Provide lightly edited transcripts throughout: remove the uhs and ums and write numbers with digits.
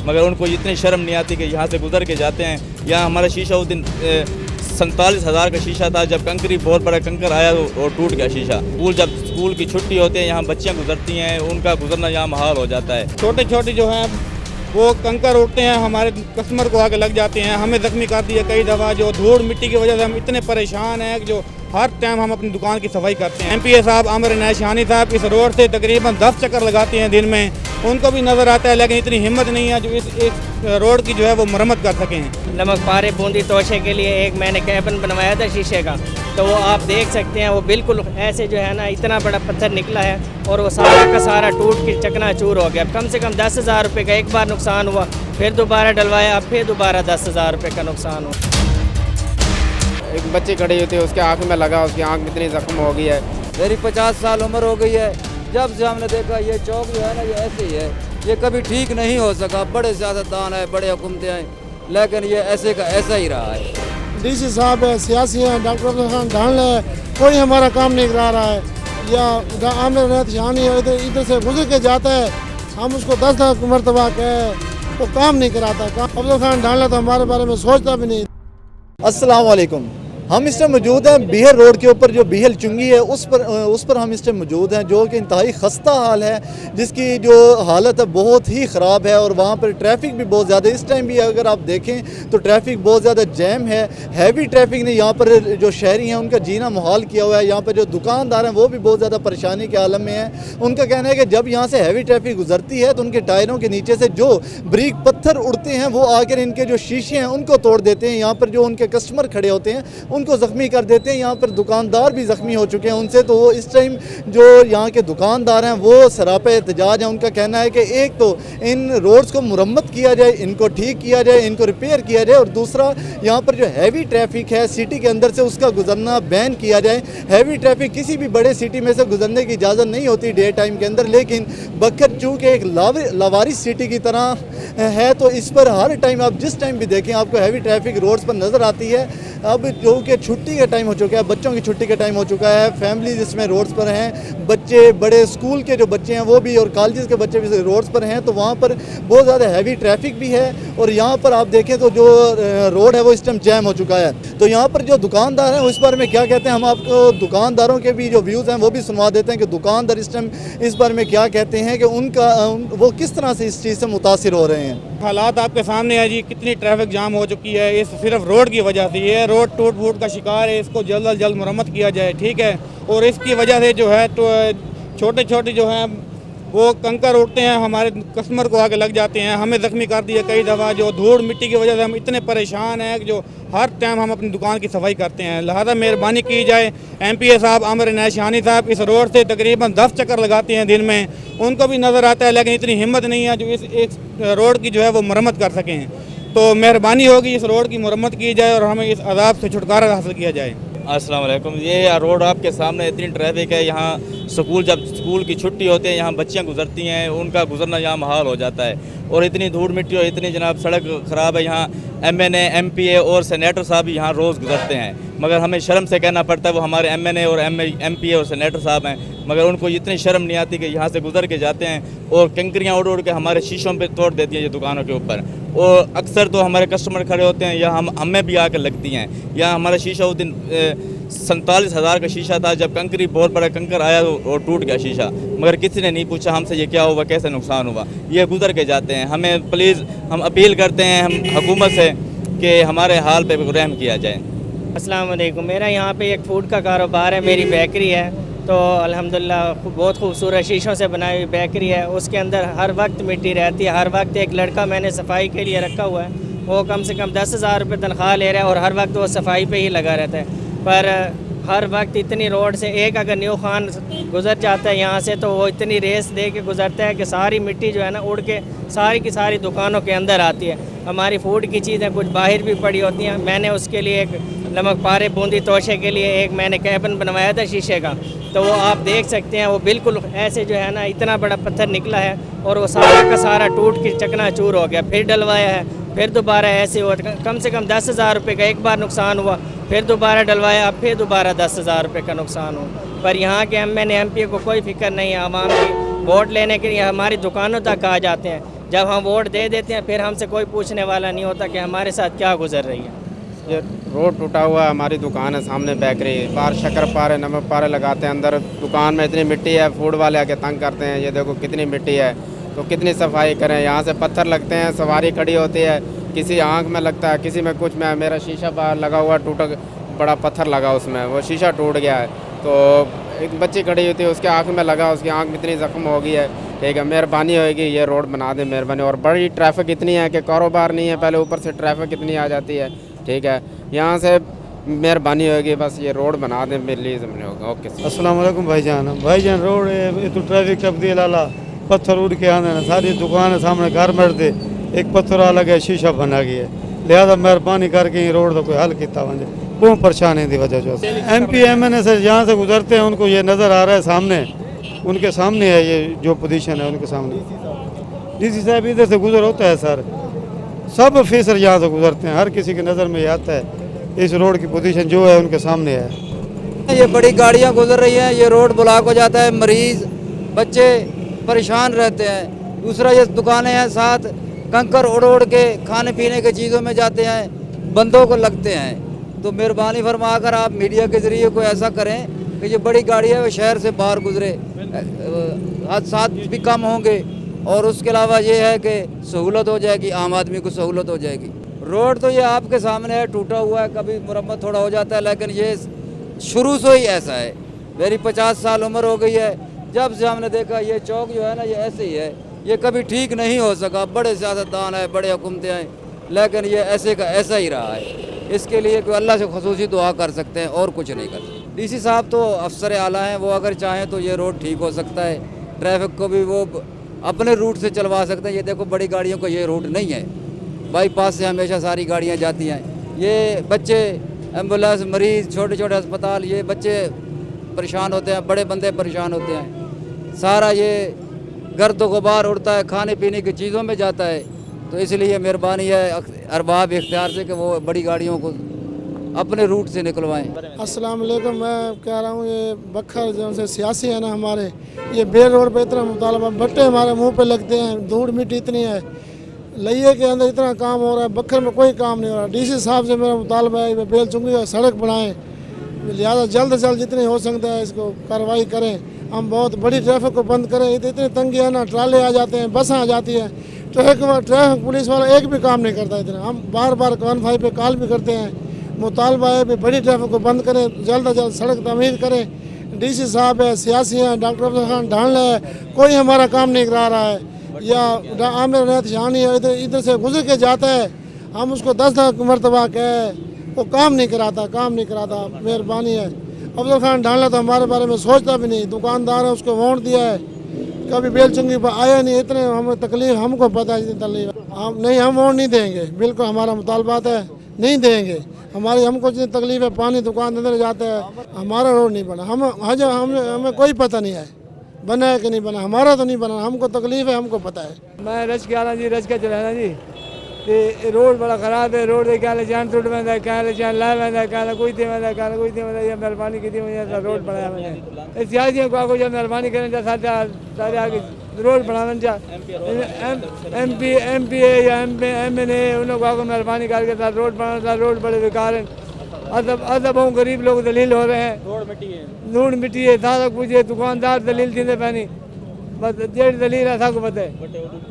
मगर उनको इतनी शर्म नहीं आती कि यहाँ से गुजर के जाते हैं। यहाँ हमारा शीशा उस दिन 47,000 का शीशा था, जब कंकरी बहुत बड़ा कंकर आया और टूट गया शीशा। जब स्कूल की छुट्टी होती है यहाँ बच्चियाँ गुजरती हैं, उनका गुजरना यहाँ महाल हो जाता है। छोटे छोटे जो हैं वो कंकर उठते हैं, हमारे कस्टमर को आके लग जाते हैं, हमें जख्मी कर दिया कई दफ़ा। जो धूल मिट्टी की वजह से हम इतने परेशान हैं कि जो हर टाइम हम अपनी दुकान की सफाई करते हैं। MPA साहब आमिर इनायत शानी साहब इस रोड से तकरीबन 10 चक्कर लगाते हैं दिन में, उनको भी नज़र आता है, लेकिन इतनी हिम्मत नहीं है जो इस रोड की जो है वो मरम्मत कर सकें। नमक पारे बूंदी तोशे के लिए एक मैंने कैबिन बनवाया था शीशे का, तो वो आप देख सकते हैं वो बिल्कुल ऐसे जो है ना इतना बड़ा पत्थर निकला है और वो सारा का सारा टूट के चकनाचूर हो गया। कम से कम 10,000 रुपये का एक बार नुकसान हुआ, फिर दोबारा डलवाया, अब फिर दोबारा 10,000 रुपये का नुकसान हुआ। एक बच्ची खड़ी हुई थी, उसके आँख में लगा, उसकी आँख में इतनी जख्म हो गई है। मेरी 50 साल उम्र हो गई है, जब से हमने देखा ये चौक जो है ना ये ऐसे ही है, ये कभी ठीक नहीं हो सका। बड़े सियासतदान है, बड़े हुकूमतें हैं, लेकिन ये ऐसे का ऐसा ही रहा है। DC साहब है, सियासी हैं, डॉक्टर अफजल खान ढाल है, कोई हमारा काम नहीं करा रहा है। या आमिर इनायत शानी है, इधर से गुजर के जाता है, हम उसको 10 मरतबा कहे वो काम नहीं कराता। अफजल खान ढाल तो हमारे बारे में सोचता भी नहीं। अस्सलाम वालेकुम। हम इस टाइम मौजूद हैं बीहर रोड के ऊपर, जो बीहल चुंगी है उस पर हम इस टाइम मौजूद हैं, जो कि इंतहाई खस्ता हाल है, जिसकी जो हालत है बहुत ही ख़राब है। और वहाँ पर ट्रैफिक भी बहुत ज़्यादा, इस टाइम भी अगर आप देखें तो ट्रैफिक बहुत ज़्यादा जैम है। हैवी ट्रैफिक ने यहाँ पर जो शहरी हैं उनका जीना मुहाल किया हुआ है। यहाँ पर जो दुकानदार हैं वो भी बहुत ज़्यादा परेशानी के आलम में हैं। उनका कहना है कि जब यहाँ से हैवी ट्रैफिक गुजरती है तो उनके टायरों के नीचे से जो ब्रिक पत्थर उड़ते हैं वो आकर इनके जो शीशे हैं उनको तोड़ देते हैं। यहाँ पर जो उनके कस्टमर खड़े होते हैं उनको ज़ख्मी कर देते हैं। यहाँ पर दुकानदार भी ज़ख्मी हो चुके हैं उनसे। तो वो इस टाइम जो यहाँ के दुकानदार हैं वो सरापे एहतजाज हैं। उनका कहना है कि एक तो इन रोड्स को मुरम्मत किया जाए, इनको ठीक किया जाए, इनको रिपेयर किया जाए, और दूसरा यहाँ पर जो हैवी ट्रैफिक है सिटी के अंदर से उसका गुजरना बैन किया जाए। हैवी ट्रैफिक किसी भी बड़े सिटी में से गुजरने की इजाज़त नहीं होती डे टाइम के अंदर, लेकिन बखर चूँकि एक लावारिस सिटी की तरह है तो इस पर हर टाइम आप जिस टाइम भी देखें आपको हैवी ट्रैफिक रोड्स पर नज़र आती है। अब जो कि छुट्टी का टाइम हो चुका है, बच्चों की छुट्टी का टाइम हो चुका है, फैमिलीज इसमें रोड्स पर हैं, बच्चे बड़े स्कूल के जो बच्चे हैं वो भी और कॉलेज के बच्चे भी रोड्स पर हैं, तो वहाँ पर बहुत ज़्यादा हैवी ट्रैफिक भी है। और यहाँ पर आप देखें तो जो रोड है वो इस टाइम जैम हो चुका है। तो यहाँ पर जो दुकानदार हैं वो इस बारे में क्या कहते हैं, हम आपको दुकानदारों के भी जो व्यूज़ हैं वो भी सुनवा देते हैं कि दुकानदार इस टाइम इस बारे में क्या कहते हैं कि उनका वो किस तरह से इस चीज़ से मुतासिर हो रहे हैं। हालात आपके सामने है जी, कितनी ट्रैफिक जाम हो चुकी है, ये सिर्फ रोड की वजह से। ये रोड टूट फूट का शिकार है, इसको जल्द अज जल्द मुरम्मत किया जाए, ठीक है। और इसकी वजह से जो है तो छोटे छोटे जो हैं वो कंकर उठते हैं, हमारे कस्टमर को आके लग जाते हैं, हमें जख्मी कर दिया कई दफ़ा। जो धूल मिट्टी की वजह से हम इतने परेशान हैं कि जो हर टाइम हम अपनी दुकान की सफाई करते हैं। लिहाजा मेहरबानी की जाए, MPA साहब आमिर इनायत शानी साहब इस रोड से तकरीबन 10 चक्कर लगाते हैं दिन में, उनको भी नज़र आता है, लेकिन इतनी हिम्मत नहीं है जो इस रोड की जो है वो मरम्मत कर सकें। तो मेहरबानी होगी इस रोड की मरम्मत की जाए और हमें इस अजाब से छुटकारा हासिल किया जाए। अस्सलाम वालेकुम। ये रोड आपके सामने इतनी ट्रैफिक है, यहाँ जब स्कूल की छुट्टी होती है यहाँ बच्चियाँ गुजरती हैं, उनका गुजरना यहाँ महाल हो जाता है। और इतनी धूल मिट्टी और इतनी जनाब सड़क ख़राब है। यहाँ MNA MPA और सेनेटर साहब यहाँ रोज़ गुजरते हैं, मगर हमें शर्म से कहना पड़ता है वो हमारे MNA और MPA और सेनेटर साहब हैं, मगर उनको इतनी शर्म नहीं आती कि यहाँ से गुजर के जाते हैं और कंकरियाँ उड़ के हमारे शीशों पे तोड़ देती हैं ये दुकानों के ऊपर। और अक्सर तो हमारे कस्टमर खड़े होते हैं या हमें भी आकर लगती हैं। या हमारा शीशा उस दिन 47,000 का शीशा था, जब कंकरी बहुत बड़ा कंकर आया और टूट गया शीशा, मगर किसी ने नहीं पूछा हमसे ये क्या हुआ, कैसे नुकसान हुआ, ये गुजर के जाते हैं। हमें प्लीज़ हम अपील करते हैं हम हुकूमत से कि हमारे हाल पे रहम किया जाए। अस्सलाम वालेकुम। मेरा यहाँ पे एक फ़ूड का कारोबार है, मेरी बेकरी है, तो अल्हम्दुलिल्लाह बहुत खूबसूरत शीशों से बनाई हुई बेकरी है। उसके अंदर हर वक्त मिट्टी रहती है, हर वक्त एक लड़का मैंने सफाई के लिए रखा हुआ है, वो कम से कम 10,000 रुपये तनख्वाह ले रहा है और हर वक्त वो सफाई पे ही लगा रहता है। पर हर वक्त इतनी रोड से एक अगर न्यू खान गुज़र जाता है यहाँ से तो वो इतनी रेस दे के गुज़रता है कि सारी मिट्टी जो है ना उड़ के सारी की सारी दुकानों के अंदर आती है। हमारी फूड की चीज़ें कुछ बाहर भी पड़ी होती हैं। मैंने उसके लिए एक नमक पारे बूंदी तोशे के लिए एक मैंने कैबिन बनवाया था शीशे का, तो वो आप देख सकते हैं वो बिल्कुल ऐसे जो है ना इतना बड़ा पत्थर निकला है और वो सारा का सारा टूट के चकनाचूर हो गया। फिर डलवाया है, फिर दोबारा ऐसे हुआ, कम से कम 10,000 रुपये का एक बार नुकसान हुआ, फिर दोबारा डलवाया, अब फिर दोबारा 10,000 रुपये का नुकसान हुआ। पर यहाँ के MNA MPA को कोई फिक्र नहीं है। आवाम की वोट लेने के लिए हमारी दुकानों तक आ जाते हैं, जब हम वोट दे देते हैं फिर हमसे कोई पूछने वाला नहीं होता कि हमारे साथ क्या गुजर रही है। ये रोड टूटा हुआ है, हमारी दुकान है सामने बेकरी, बाहर शक्कर पारे नमक पारे लगाते हैं, अंदर दुकान में इतनी मिट्टी है, फूड वाले आके तंग करते हैं। ये देखो कितनी मिट्टी है, तो कितनी सफाई करें। यहाँ से पत्थर लगते हैं, सवारी खड़ी होती है, किसी आँख में लगता है, किसी में कुछ में। मेरा शीशा बाहर लगा हुआ टूटा, बड़ा पत्थर लगा उसमें, वो शीशा टूट गया है। तो एक बच्ची खड़ी हुई थी, उसके आँख में लगा, उसकी आँख में इतनी ज़ख्म हो गई है। ठीक है, मेहरबानी होगी ये रोड बना दें, मेहरबानी। और बड़ी ट्रैफिक इतनी है कि कारोबार नहीं है, पहले ऊपर से ट्रैफिक इतनी आ जाती है। ठीक है, यहाँ से मेहरबानी होगी, बस ये रोड बना दें, मेरे लिए ज़मीन होगा। ओके, अस्सलाम वालेकुम भाईजान रोड ये तो ट्रैफिक तब्दील आला पत्थर उड़ के आने सारी दुकान है सामने घर मर दे एक पत्थर अलग है शीशा बना गया है। लिहाजा मेहरबानी करके ये रोड का कोई हल किया वजे बहुत परेशानी की वजह जो MP MNA से जहाँ से गुजरते हैं उनको ये नज़र आ रहा है सामने, उनके सामने है ये जो पोजीशन है उनके सामने। DC साहब इधर से गुजर होता है सर, सब ऑफिसर यहाँ से गुजरते हैं, हर किसी की नज़र में ये आता है। इस रोड की पोजीशन जो है उनके सामने है। ये बड़ी गाड़ियाँ गुजर रही हैं, ये रोड ब्लॉक हो जाता है, मरीज बच्चे परेशान रहते हैं। दूसरा ये दुकानें हैं साथ, कंकर उड़ उड़ के खाने पीने के चीज़ों में जाते हैं, बंदों को लगते हैं। तो मेहरबानी फरमाकर आप मीडिया के ज़रिए कोई ऐसा करें कि ये बड़ी गाड़ी है वो शहर से बाहर गुजरे, हादसा भी कम होंगे। और उसके अलावा ये है कि सहूलत हो जाएगी, आम आदमी को सहूलत हो जाएगी। रोड तो ये आपके सामने है, टूटा हुआ है, कभी मुरम्मत थोड़ा हो जाता है, लेकिन ये शुरू से ही ऐसा है। मेरी 50 साल उम्र हो गई है, जब से हमने देखा ये चौक जो है ना ये ऐसे ही है, ये कभी ठीक नहीं हो सका। बड़े सियासतदान है, बड़े हुकूमतें हैं, लेकिन ये ऐसे का ऐसा ही रहा है। इसके लिए कोई अल्लाह से खुसूसी दुआ कर सकते हैं और कुछ नहीं कर सकते। DC साहब तो अफसर आला हैं, वो अगर चाहें तो ये रोड ठीक हो सकता है, ट्रैफिक को भी वो अपने रूट से चलवा सकते हैं। ये देखो बड़ी गाड़ियों को ये रूट नहीं है, बाईपास से हमेशा सारी गाड़ियाँ जाती हैं। ये बच्चे, एम्बुलेंस, मरीज़, छोटे छोटे अस्पताल, ये बच्चे परेशान होते हैं, बड़े बंदे परेशान होते हैं। सारा ये गर्द गुबार उड़ता है, खाने पीने की चीज़ों में जाता है। तो इसलिए मेहरबानी है अरबाब इख्तियार से कि वो बड़ी गाड़ियों को अपने रूट से निकलवाएं। अस्सलाम वालेकुम, मैं कह रहा हूँ ये बखर जो से सियासी है ना हमारे, ये बेल रोड पे इतना मुतालबा, बट्टे हमारे मुंह पे लगते हैं, धूड़ मिट्टी इतनी है, लइये के अंदर इतना काम हो रहा है, बखर में कोई काम नहीं हो रहा। DC साहब से मेरा मुतालबा है ये बेल चुंगी और सड़क बनाएं, लिहाजा जल्द से जल्द जितनी हो सकता है इसको कार्रवाई करें। हम बहुत बड़ी ट्रैफिक को बंद करें, इतनी तंगी है ना, ट्राले आ जाते हैं, बसें आ जाती हैं, ट्रैफिक पुलिस वाला एक भी काम नहीं करता इतना। हम बार बार 115 पे कॉल भी करते हैं, मुतालबा है भी बड़ी ट्रैफिक को बंद करें, जल्द से जल्द सड़क तमीर करें। DC साहब है, सियासी हैं, डॉक्टर अफजल खान ढाल है, कोई हमारा काम नहीं करा रहा है। या आमिर रहत शानी है, इधर से गुजर के जाता है, हम उसको 10 मरतबा कहे, वो काम नहीं कराता। मेहरबानी है, अफजल खान ढाला तो हमारे बारे में सोचता भी नहीं, दुकानदार है उसको वोट दिया है, कभी बेल चुंगी पर आया नहीं। इतने हमें तकलीफ, हमको पता है इतनी तकलीफ, हम वोट नहीं देंगे, बिल्कुल हमारा मुतालबात है, नहीं देंगे। हमको जितनी तकलीफ है, पानी दुकान अंदर जाता है, हमारा रोड नहीं बना, हमें कोई पता नहीं है बना है कि नहीं बना, हमारा तो नहीं बना, हमको तकलीफ है, हमको पता है। मैं रश के आना जी, रश का चलाना जी, ते रोड बड़ा ख़राब है। रोड क्या जान टुट वेंदा, क्या जान ला वेंदा, क्या कोई थी वेंदा, क्या कोई थी वेंदा। ये मेहरबानी की थी मुझे रोड बनाया मैंने, सियासियों को आगो जब मेहरबानी करें जा सारे आगे रोड बनावन जा MP या MNA उन को आगो मेहरबानी करके रोड बनाना। रोड बड़े बेकार हैं, अदब और गरीब लोग दलील हो रहे हैं। रोड मिट्टी है, सारा कुछ है, दुकानदार दलील थी पैनी, बस डेढ़ दलील ऐसा को पता है।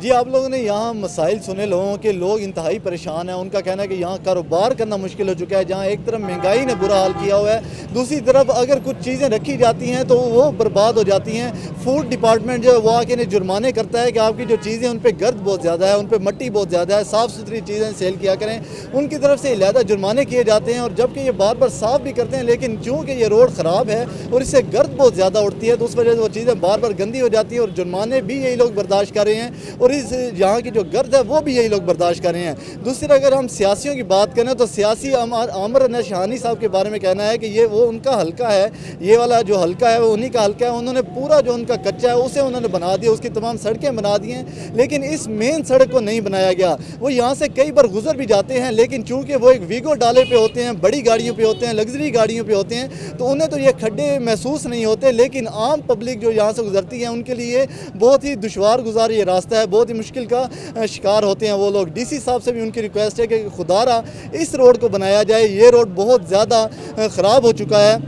जी, आप लोगों ने यहाँ मसाइल सुने लोगों के, लोग इंतहाई परेशान हैं। उनका कहना है कि यहाँ कारोबार करना मुश्किल हो चुका है, जहाँ एक तरफ महंगाई ने बुरा हाल किया हुआ है, दूसरी तरफ अगर कुछ चीज़ें रखी जाती हैं तो वो बर्बाद हो जाती हैं। फूड डिपार्टमेंट जो है वो आके इन्हें जुर्माने करता है कि आपकी जो चीज़ें उन पर गर्द बहुत ज़्यादा है, उन पर मट्टी बहुत ज़्यादा है, साफ़ सुथरी चीज़ें सेल किया करें। उनकी तरफ से अलहदा जुर्माने किए जाते हैं, और जबकि ये बार बार साफ़ भी करते हैं, लेकिन चूँकि ये रोड ख़राब है और इससे गर्द बहुत ज़्यादा उड़ती है, तो उस वजह से वो चीज़ें बार बार गंदी हो जाती है, और जुर्माने भी यही लोग बर्दाश्त कर रहे हैं, और इस यहाँ की जो गर्द है वो भी यही लोग बर्दाश्त कर रहे हैं। दूसरी अगर हम सियासियों की बात करें तो सियासी आमिर नशहानी साहब के बारे में कहना है कि ये वो उनका हल्का है, ये वाला जो हल्का है वो उन्हीं का हल्का है। उन्होंने पूरा जो उनका कच्चा है उसे उन्होंने बना दिया, उसकी तमाम सड़कें बना दी हैं, लेकिन इस मेन सड़क को नहीं बनाया गया। वो यहाँ से कई बार गुजर भी जाते हैं, लेकिन चूँकि वो एक वीगो डाले पे होते हैं, बड़ी गाड़ियों पे होते हैं, लग्जरी गाड़ियों पे होते हैं, तो उन्हें तो ये खड्डे महसूस नहीं होते, लेकिन आम पब्लिक जो यहाँ से गुजरती है उनके लिए लिए बहुत ही दुश्वार गुजार ये रास्ता है, बहुत ही मुश्किल का शिकार होते हैं वो लोग। डीसी साहब से भी उनकी रिक्वेस्ट है कि खुदारा इस रोड को बनाया जाए। ये रोड बहुत ज़्यादा ख़राब हो चुका है,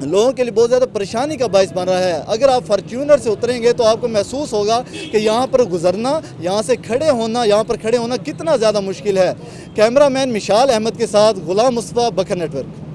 लोगों के लिए बहुत ज़्यादा परेशानी का बायस बन रहा है। अगर आप फॉर्च्यूनर से उतरेंगे तो आपको महसूस होगा कि यहाँ पर गुजरना, यहाँ से खड़े होना, यहाँ पर खड़े होना कितना ज़्यादा मुश्किल है। कैमरामैन मिशाल अहमद के साथ गुलाम मुस्तफ़ा, बखर नेटवर्क।